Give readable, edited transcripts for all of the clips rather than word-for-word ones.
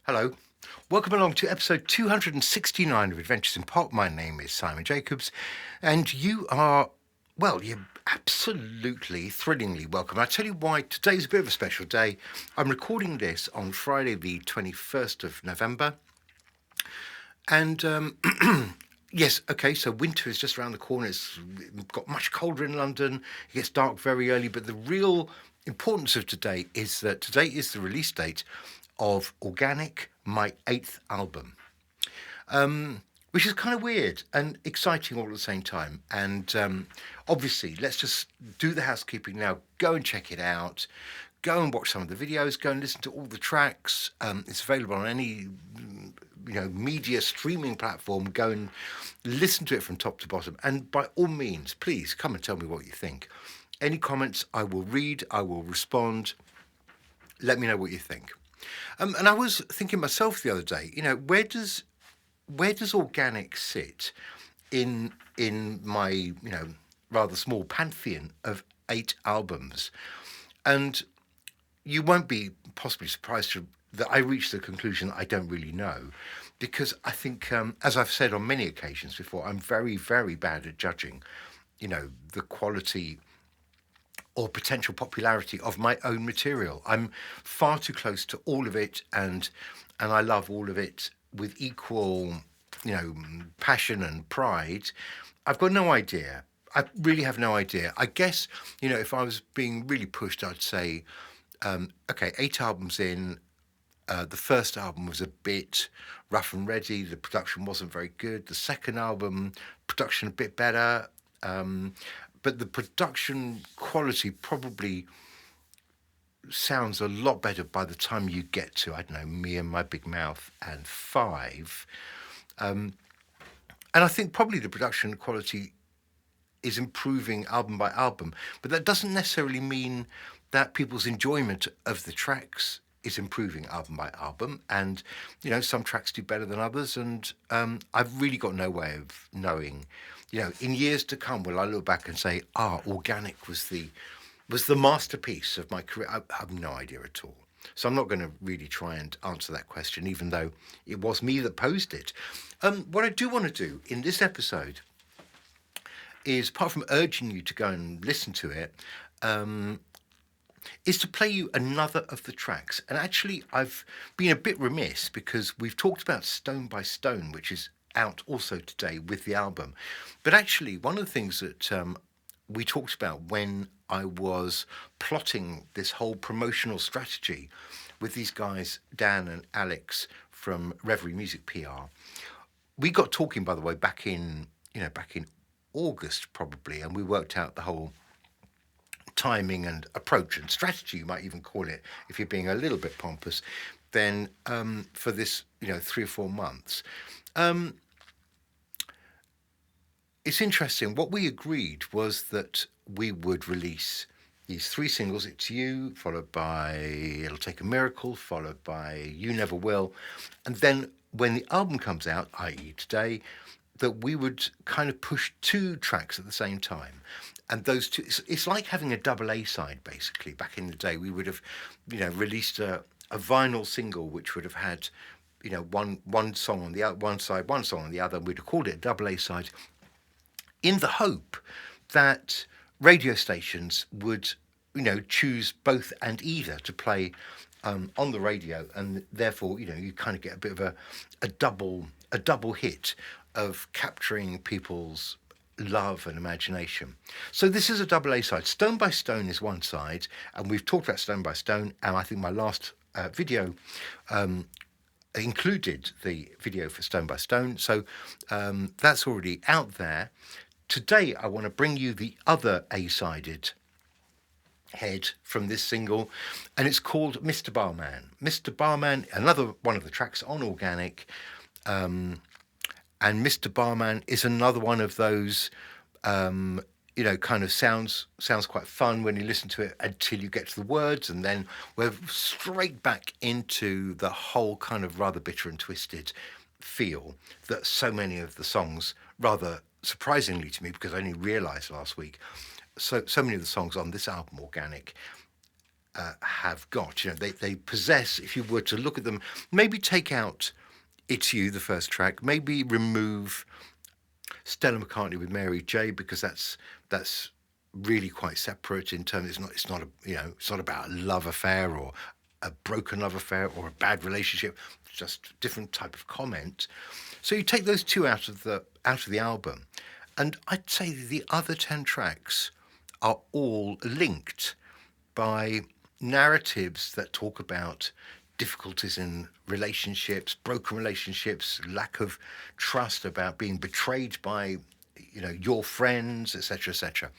Hello. Welcome along to episode 269 of Adventures in Pop. My name is Simon Jacobs, and you're absolutely thrillingly welcome. I'll tell you why today's a bit of a special day. I'm recording this on Friday, the 21st of November, and yes, okay, so winter is just around the corner. It's got much colder in London. It gets dark very early, but the real importance of today is that today is the release date of Organic, my 8th album, which is kind of weird and exciting all at the same time. And obviously, let's just do the housekeeping now. Go and check it out. Go and watch some of the videos. Go and listen to all the tracks. It's available on any media streaming platform. Go and listen to it from top to bottom. And by all means, please come and tell me what you think. Any comments, I will read. I will respond. Let me know what you think. And I was thinking myself the other day, where does Organic sit in my rather small pantheon of 8 albums? And you won't be possibly surprised that I reached the conclusion that I don't really know, because I think, as I've said on many occasions before, I'm very, very bad at judging, the quality or potential popularity of my own material. I'm far too close to all of it, and I love all of it with equal, passion and pride. I've got no idea. I really have no idea. I guess, if I was being really pushed, I'd say, okay, 8 albums in. The first album was a bit rough and ready. The production wasn't very good. The second album, production a bit better. But the production quality probably sounds a lot better by the time you get to, I don't know, Me and My Big Mouth and 5. And I think probably the production quality is improving album by album, but that doesn't necessarily mean that people's enjoyment of the tracks is improving album by album. And, some tracks do better than others, and I've really got no way of knowing. In years to come, will I look back and say, Organic was the masterpiece of my career? I have no idea at all. So I'm not going to really try and answer that question, even though it was me that posed it. What I do want to do in this episode is, apart from urging you to go and listen to it, is to play you another of the tracks. And actually, I've been a bit remiss because we've talked about Stone by Stone, which is out also today with the album. But actually, one of the things that we talked about when I was plotting this whole promotional strategy with these guys, Dan and Alex from Reverie Music PR, we got talking, by the way, back in August probably, and we worked out the whole timing and approach and strategy, you might even call it, if you're being a little bit pompous, then for this, 3 or 4 months. It's interesting. What we agreed was that we would release these 3 singles. It's You, followed by It'll Take a Miracle, followed by You Never Will. And then when the album comes out, i.e. today, that we would kind of push 2 tracks at the same time. And those 2, it's like having a double A side, basically. Back in the day, we would have, released a vinyl single, which would have had, one song on the one side, one song on the other, and we'd have called it a double A side, in the hope that radio stations would, choose both and either to play on the radio, and therefore, you kind of get a bit of a double hit of capturing people's love and imagination. So this is a double A side. Stone by Stone is one side, and we've talked about Stone by Stone, and I think my last video included the video for Stone by Stone, so that's already out there. Today I want to bring you the other A-sided head from this single, and it's called Mister Barman. Mister Barman, another one of the tracks on Organic, and Mister Barman is another one of those, kind of sounds quite fun when you listen to it until you get to the words, and then we're straight back into the whole kind of rather bitter and twisted feel that so many of the songs, rather surprisingly to me, because I only realised last week, so many of the songs on this album, Organic, have got. They possess, if you were to look at them, maybe take out It's You, the first track, maybe remove Stella McCartney with Mary J, because that's really quite separate in terms. It's not a it's not about a love affair or a broken love affair or a bad relationship. It's just different type of comment. So you take those two out of the album, and I'd say the other 10 tracks are all linked by narratives that talk about difficulties in relationships, broken relationships, lack of trust, about being betrayed by, your friends, etc., etc.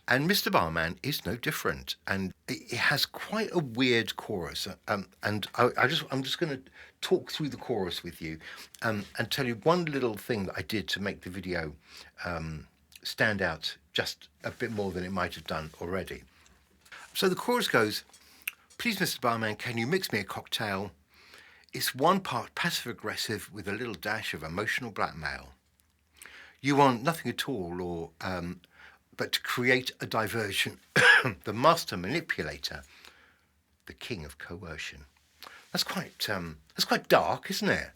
And Mr. Barman is no different, and it has quite a weird chorus. And I'm just going to talk through the chorus with you, and tell you one little thing that I did to make the video stand out just a bit more than it might have done already. So the chorus goes, "Please, Mr. Barman, can you mix me a cocktail? It's one part passive-aggressive with a little dash of emotional blackmail. You want nothing at all, or but to create a diversion, the master manipulator, the king of coercion." That's quite dark, isn't it?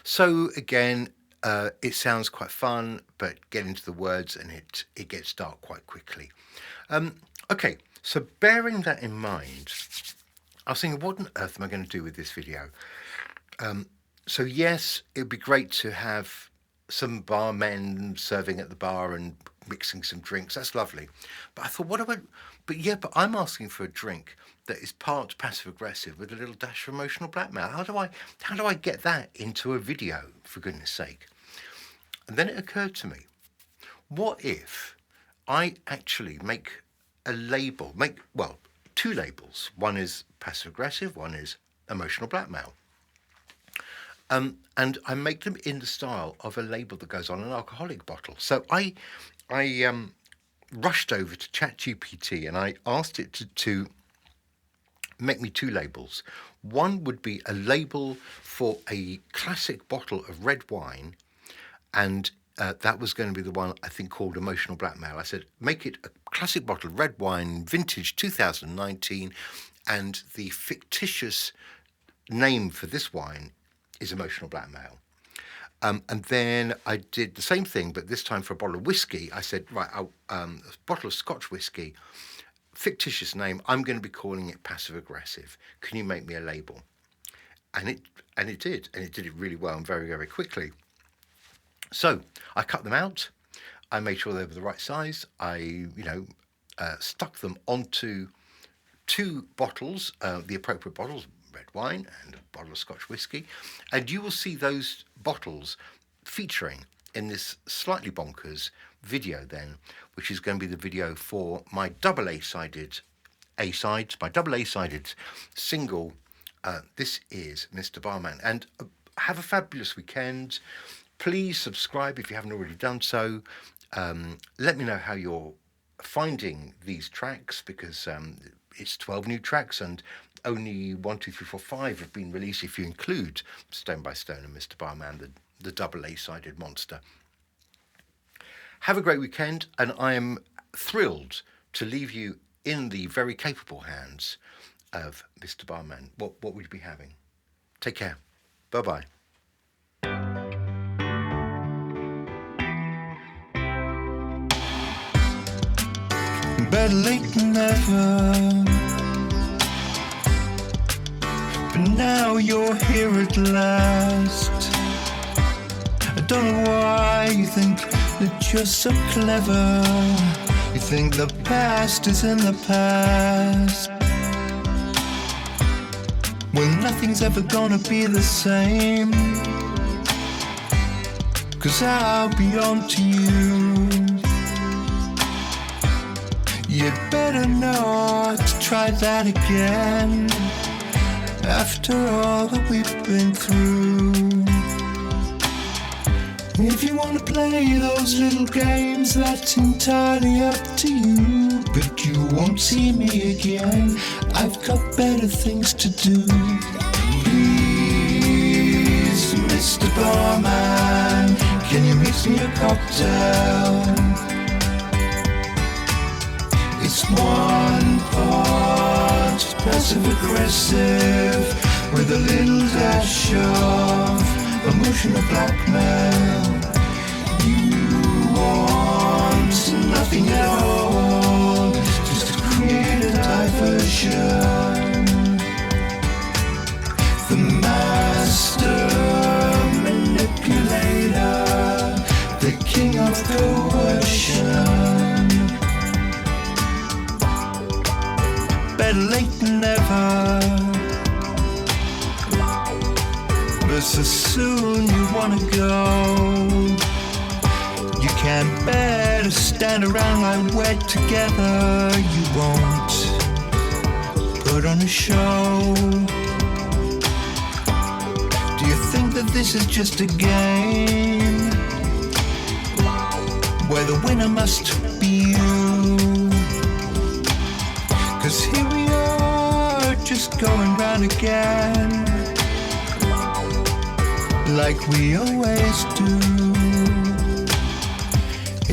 So again, it sounds quite fun, but get into the words and it gets dark quite quickly. Okay, so bearing that in mind, I was thinking, what on earth am I going to do with this video? So yes, it would be great to have some barmen serving at the bar and mixing some drinks. That's lovely. But I thought, but I'm asking for a drink that is part passive aggressive with a little dash of emotional blackmail. How do I get that into a video, for goodness sake? And then it occurred to me, what if I actually make two labels. One is passive aggressive, one is emotional blackmail. And I make them in the style of a label that goes on an alcoholic bottle. So I rushed over to ChatGPT and I asked it to make me two labels. One would be a label for a classic bottle of red wine, and that was going to be the one I think called Emotional Blackmail. I said, make it a classic bottle of red wine, vintage 2019, and the fictitious name for this wine is Emotional Blackmail. And then I did the same thing, but this time for a bottle of whiskey. I said, right, a bottle of Scotch whiskey, fictitious name, I'm going to be calling it passive aggressive. Can you make me a label? And it did, and it did it really well and very, very quickly. So I cut them out. I made sure they were the right size. I, stuck them onto two bottles, the appropriate bottles, red wine and a bottle of Scotch whiskey. And you will see those bottles featuring in this slightly bonkers video then, which is going to be the video for my double A-sided single. This is Mister Barman. And have a fabulous weekend. Please subscribe if you haven't already done so. Let me know how you're finding these tracks, because it's 12 new tracks and only 1, 2, 3, 4, 5 have been released if you include Stone by Stone and Mister Barman, the double A-sided monster. Have a great weekend, and I am thrilled to leave you in the very capable hands of Mister Barman. What would you be having? Take care. Bye-bye. Better late than never, but now you're here at last. I don't know why you think that you're so clever. You think the past is in the past, when nothing's ever gonna be the same. 'Cause I'll be on to you. You'd better not try that again, after all that we've been through. If you want to play those little games, that's entirely up to you. But you won't see me again, I've got better things to do. Please, Mr. Barman, can you mix me a cocktail? It's one part just passive aggressive with a little dash of emotional blackmail. You want nothing at all, just to create a diversion. The master manipulator, the king of coercion. Better late than never, but so soon you wanna go. You can't bear to stand around like we're together. You won't put on a show. Do you think that this is just a game where the winner must be you? 'Cause here we are, just going round again, like we always do.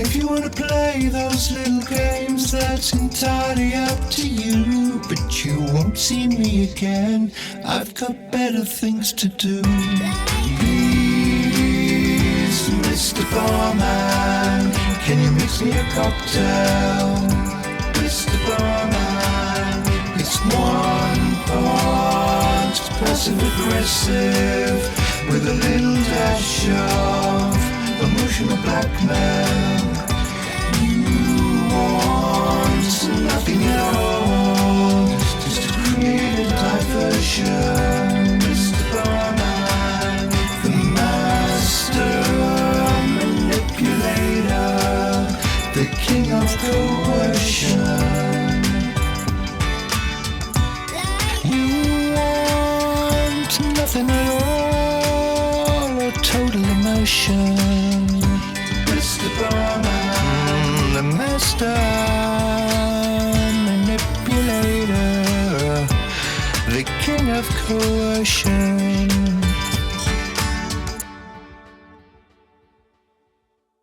If you wanna play those little games, that's entirely up to you. But you won't see me again, I've got better things to do. Please, Mr. Barman, can you mix me a cocktail? Mr. Barman, it's 1 part passive aggressive with a little dash of emotional blackmail. You want nothing at all, just to create a diversion. Mr. Barman, the master manipulator, the king of coercion. You want nothing at all, or total emotion. Mister Barman, the master manipulator, the king of coercion.